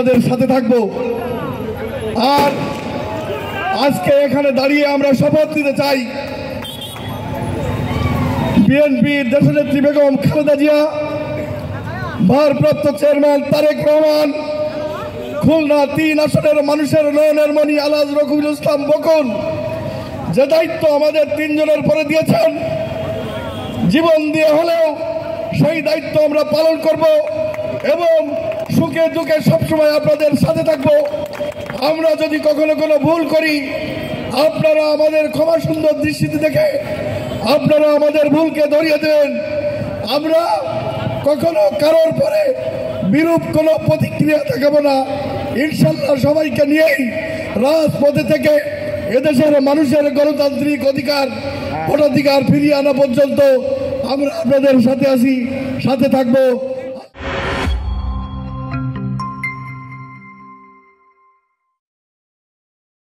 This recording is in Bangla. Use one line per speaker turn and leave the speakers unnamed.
আমাদের সাথে থাকবো। আর আজকে এখানে দাঁড়িয়ে আমরা শপথ নিতে চাই, বিএনপির দেশনেত্রী বেগম খালেদা জিয়া, ভারপ্রাপ্ত চেয়ারম্যান তারেক রহমান, খুলনা ৩ আসনের মানুষের নয়নের মণি আলহাজ রকিবুল ইসলাম বকুল যে দায়িত্ব আমাদের ৩ জনের পরে দিয়েছেন, জীবন দিয়ে হলেও সেই দায়িত্ব আমরা পালন করব এবং সুখে দুঃখে সবসময় আপনাদের সাথে থাকব। আমরা যদি কখনো কোনো ভুল করি, আপনারা আমাদের ক্ষমা সুন্দর দৃষ্টিতে দেখে আপনারা আমাদের ভুলকে ধরিয়ে দেবেন। আমরা কখনো কারোর পরে বিরূপ কোনো প্রতিক্রিয়া দেখাবো না। ইনশাল্লাহ সবাইকে নিয়েই রাজপথে থেকে এদেশের মানুষের গণতান্ত্রিক অধিকার, ভোটাধিকার ফিরিয়ে আনা পর্যন্ত আমরা আপনাদের সাথে আছি, সাথে থাকবো।